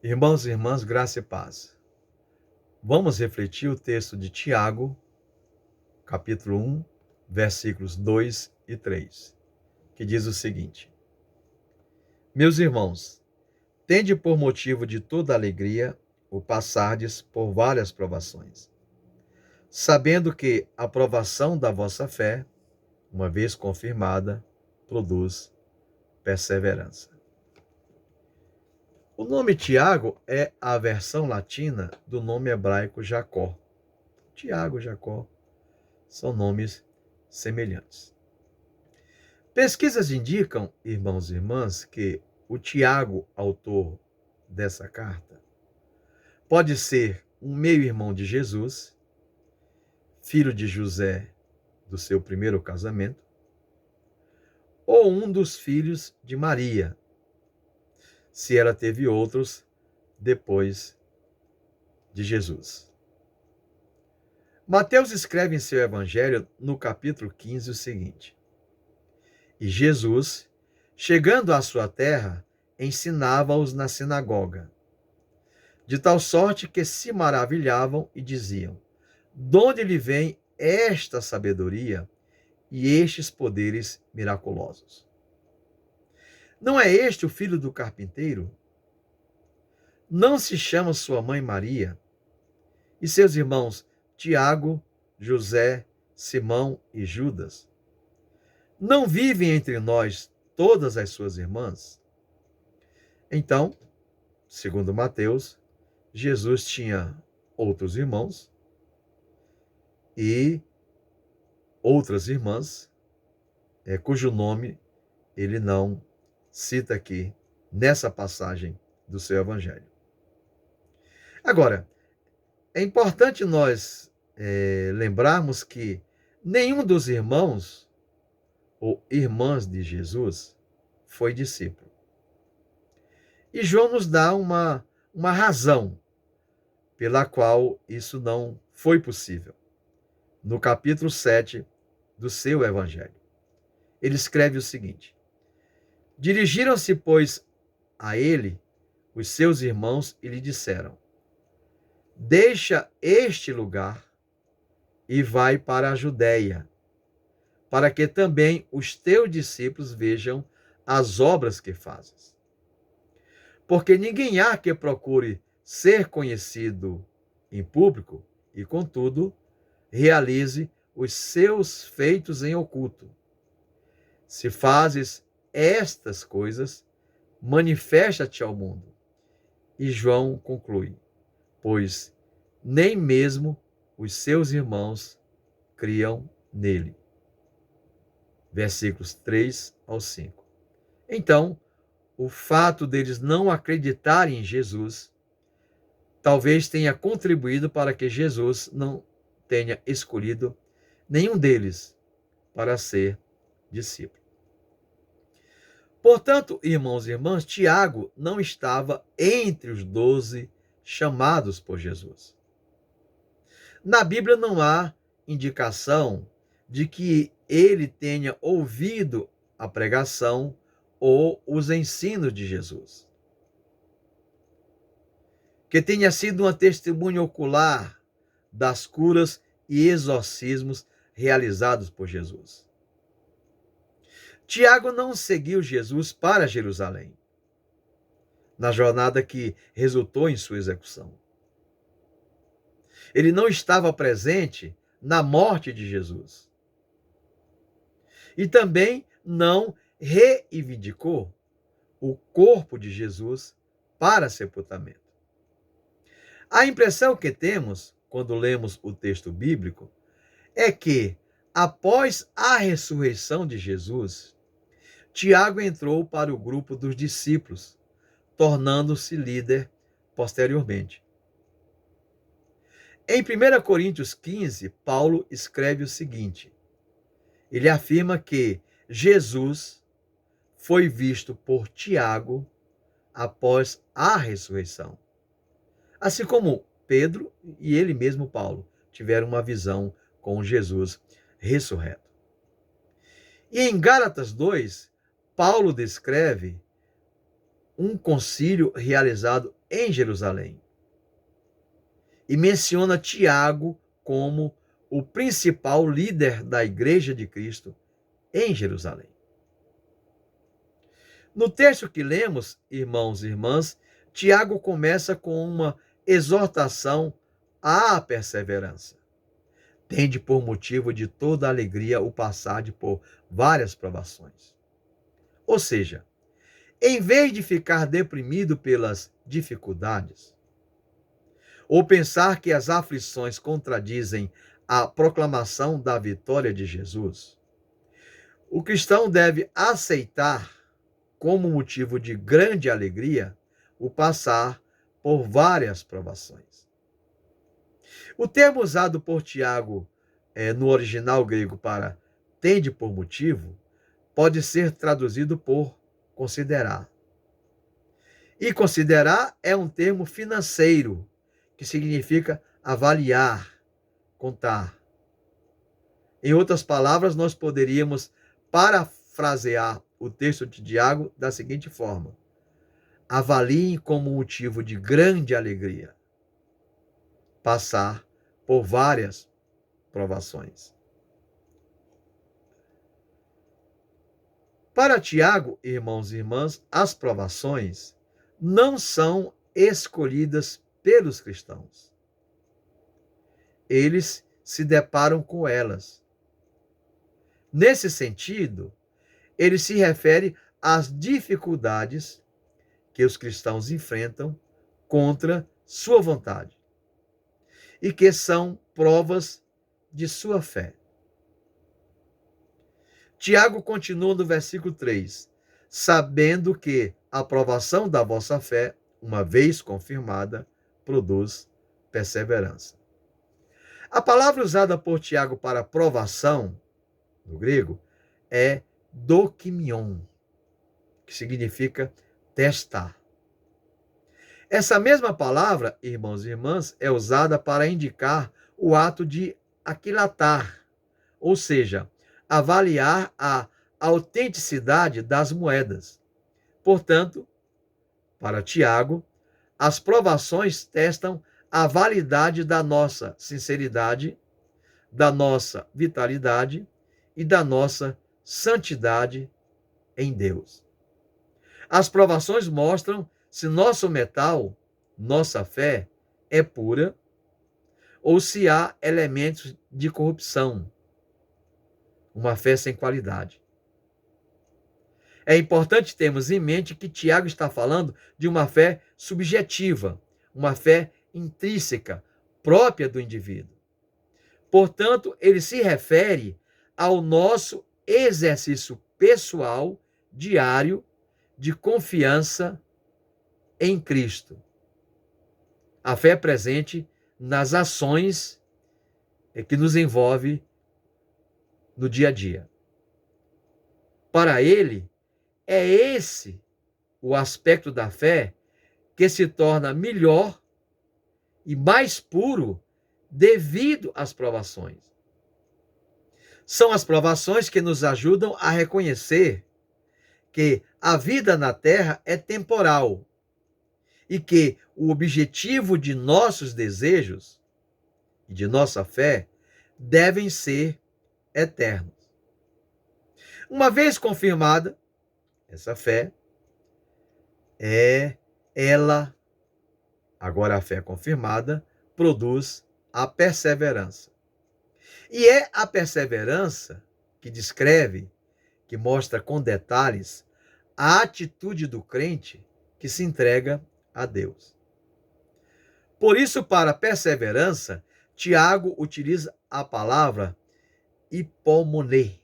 Irmãos e irmãs, graça e paz. Vamos refletir o texto de Tiago, capítulo 1, versículos 2 e 3, que diz o seguinte: Meus irmãos, tende por motivo de toda alegria o passardes por várias provações, sabendo que a provação da vossa fé, uma vez confirmada, produz perseverança. O nome Tiago é a versão latina do nome hebraico Jacó. Tiago, Jacó, são nomes semelhantes. Pesquisas indicam, irmãos e irmãs, que o Tiago, autor dessa carta, pode ser um meio-irmão de Jesus, filho de José do seu primeiro casamento, ou um dos filhos de Maria, se ela teve outros depois de Jesus. Mateus escreve em seu evangelho, no capítulo 15, o seguinte: E Jesus, chegando à sua terra, ensinava-os na sinagoga, de tal sorte que se maravilhavam e diziam: De onde lhe vem esta sabedoria e estes poderes miraculosos? Não é este o filho do carpinteiro? Não se chama sua mãe Maria? E seus irmãos Tiago, José, Simão e Judas? Não vivem entre nós todas as suas irmãs? Então, segundo Mateus, Jesus tinha outros irmãos e outras irmãs, cujo nome ele não cita aqui nessa passagem do seu evangelho. Agora, é importante nós lembrarmos que nenhum dos irmãos ou irmãs de Jesus foi discípulo. E João nos dá uma razão pela qual isso não foi possível. No capítulo 7 do seu evangelho. Ele escreve o seguinte: Dirigiram-se, pois, a ele os seus irmãos e lhe disseram: Deixa este lugar e vai para a Judéia, para que também os teus discípulos vejam as obras que fazes. Porque ninguém há que procure ser conhecido em público e, contudo, realize os seus feitos em oculto. Se fazes estas coisas, manifesta-te ao mundo. E João conclui: Pois nem mesmo os seus irmãos criam nele. Versículos 3 ao 5. Então, o fato deles não acreditarem em Jesus talvez tenha contribuído para que Jesus não tenha escolhido nenhum deles para ser discípulo. Portanto, irmãos e irmãs, Tiago não estava entre os 12 chamados por Jesus. Na Bíblia não há indicação de que ele tenha ouvido a pregação ou os ensinos de Jesus, que tenha sido uma testemunha ocular das curas e exorcismos realizados por Jesus. Tiago não seguiu Jesus para Jerusalém, na jornada que resultou em sua execução. Ele não estava presente na morte de Jesus. E também não reivindicou o corpo de Jesus para sepultamento. A impressão que temos, quando lemos o texto bíblico, é que, após a ressurreição de Jesus, Tiago entrou para o grupo dos discípulos, tornando-se líder posteriormente. Em 1 Coríntios 15, Paulo escreve o seguinte: ele afirma que Jesus foi visto por Tiago após a ressurreição. Assim como Pedro e ele mesmo, Paulo, tiveram uma visão com Jesus ressurreto. E em Gálatas 2, Paulo descreve um concílio realizado em Jerusalém. E menciona Tiago como o principal líder da Igreja de Cristo em Jerusalém. No texto que lemos, irmãos e irmãs, Tiago começa com uma exortação à perseverança. Tende por motivo de toda alegria o passar por várias provações. Ou seja, em vez de ficar deprimido pelas dificuldades, ou pensar que as aflições contradizem a proclamação da vitória de Jesus, o cristão deve aceitar como motivo de grande alegria o passar por várias provações. O termo usado por Tiago no original grego para tende por motivo pode ser traduzido por considerar. E considerar é um termo financeiro que significa avaliar, contar. Em outras palavras, nós poderíamos parafrasear o texto de Tiago da seguinte forma: avaliem como motivo de grande alegria passar por várias provações. Para Tiago, irmãos e irmãs, as provações não são escolhidas pelos cristãos. Eles se deparam com elas. Nesse sentido, ele se refere às dificuldades que os cristãos enfrentam contra sua vontade e que são provas de sua fé. Tiago continua no versículo 3, sabendo que a aprovação da vossa fé, uma vez confirmada, produz perseverança. A palavra usada por Tiago para provação, no grego, é dokimion, que significa testar. Essa mesma palavra, irmãos e irmãs, é usada para indicar o ato de aquilatar, ou seja, avaliar a autenticidade das moedas. Portanto, para Tiago, as provações testam a validade da nossa sinceridade, da nossa vitalidade e da nossa santidade em Deus. As provações mostram se nosso metal, nossa fé, é pura ou se há elementos de corrupção, uma fé sem qualidade. É importante termos em mente que Tiago está falando de uma fé subjetiva, uma fé intrínseca, própria do indivíduo. Portanto, ele se refere ao nosso exercício pessoal, diário, de confiança em Cristo. A fé é presente nas ações que nos envolve no dia a dia. Para ele, é esse o aspecto da fé que se torna melhor e mais puro devido às provações. São as provações que nos ajudam a reconhecer que a vida na terra é temporal e que o objetivo de nossos desejos e de nossa fé devem ser eternos. Uma vez confirmada, essa fé agora a fé confirmada, produz a perseverança. E é a perseverança que descreve, que mostra com detalhes a atitude do crente que se entrega a Deus. Por isso, para perseverança, Tiago utiliza a palavra hipomoné,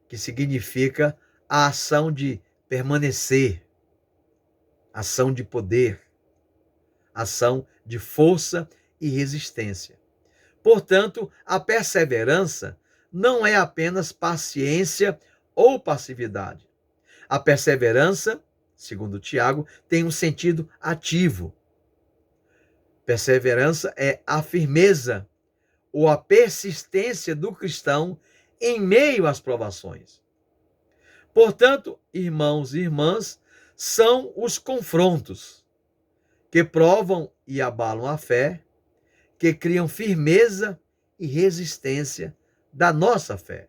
que significa a ação de permanecer, ação de poder, ação de força e resistência. Portanto, a perseverança não é apenas paciência ou passividade. A perseverança, segundo Tiago, tem um sentido ativo. Perseverança é a firmeza ou a persistência do cristão em meio às provações. Portanto, irmãos e irmãs, são os confrontos que provam e abalam a fé, que criam firmeza e resistência da nossa fé.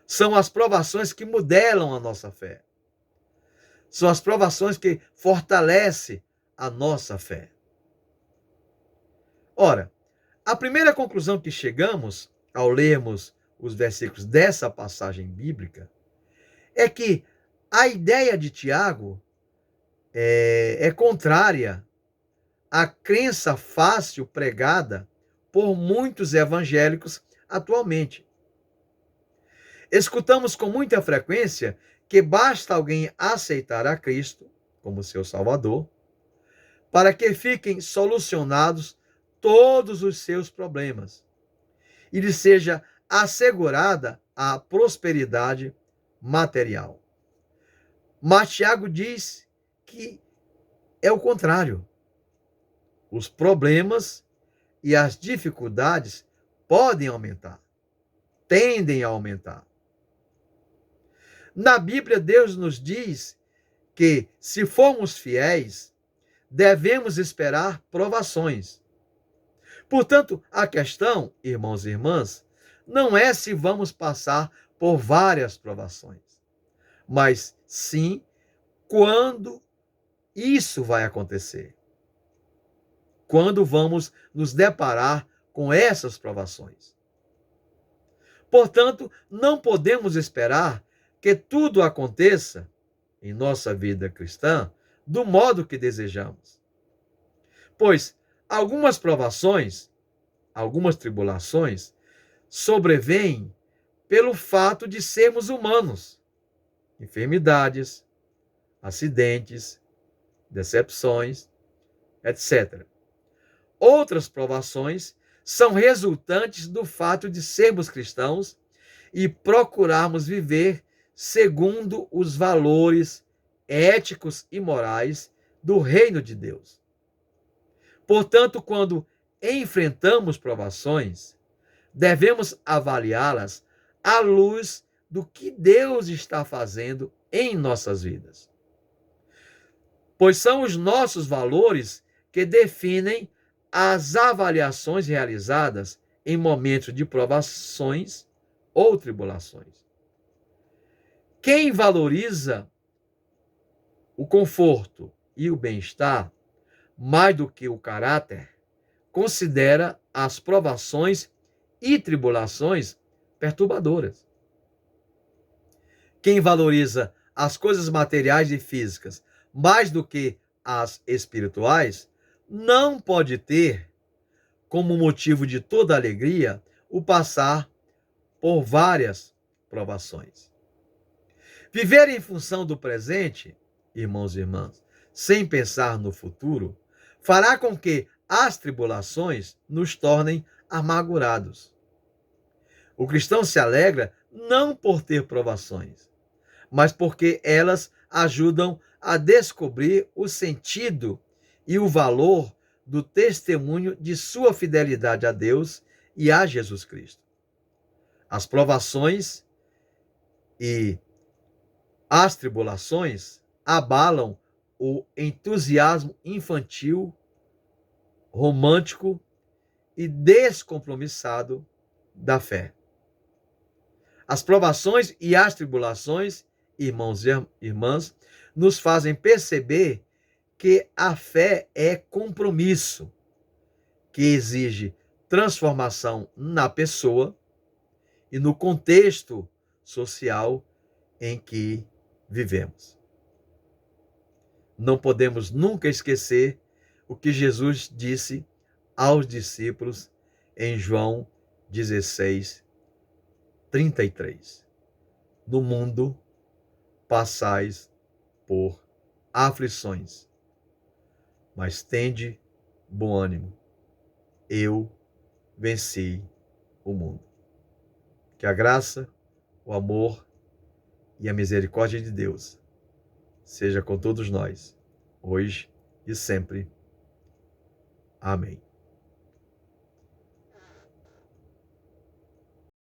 São as provações que modelam a nossa fé. São as provações que fortalecem a nossa fé. Ora, a primeira conclusão que chegamos ao lermos os versículos dessa passagem bíblica é que a ideia de Tiago é contrária à crença fácil pregada por muitos evangélicos atualmente. Escutamos com muita frequência que basta alguém aceitar a Cristo como seu Salvador para que fiquem solucionados todos os seus problemas e lhe seja assegurada a prosperidade material. Mas Tiago diz que é o contrário. Os problemas e as dificuldades podem aumentar, tendem a aumentar. Na Bíblia, Deus nos diz que, se formos fiéis, devemos esperar provações. Portanto, a questão, irmãos e irmãs, não é se vamos passar por várias provações, mas sim quando isso vai acontecer. Quando vamos nos deparar com essas provações. Portanto, não podemos esperar que tudo aconteça em nossa vida cristã do modo que desejamos. Pois algumas provações, algumas tribulações, sobrevêm pelo fato de sermos humanos. Enfermidades, acidentes, decepções, etc. Outras provações são resultantes do fato de sermos cristãos e procurarmos viver segundo os valores éticos e morais do reino de Deus. Portanto, quando enfrentamos provações, devemos avaliá-las à luz do que Deus está fazendo em nossas vidas. Pois são os nossos valores que definem as avaliações realizadas em momentos de provações ou tribulações. Quem valoriza o conforto e o bem-estar mais do que o caráter, considera as provações e tribulações perturbadoras. Quem valoriza as coisas materiais e físicas mais do que as espirituais, não pode ter como motivo de toda alegria o passar por várias provações. Viver em função do presente, irmãos e irmãs, sem pensar no futuro, fará com que as tribulações nos tornem amargurados. O cristão se alegra não por ter provações, mas porque elas ajudam a descobrir o sentido e o valor do testemunho de sua fidelidade a Deus e a Jesus Cristo. As provações e as tribulações abalam o entusiasmo infantil, romântico e descompromissado da fé. As provações e as tribulações, irmãos e irmãs, nos fazem perceber que a fé é compromisso, que exige transformação na pessoa e no contexto social em que vivemos. Não podemos nunca esquecer o que Jesus disse aos discípulos em João 16, 33. No mundo passais por aflições, mas tende bom ânimo. Eu venci o mundo. Que a graça, o amor e a misericórdia de Deus seja com todos nós, hoje e sempre. Amém.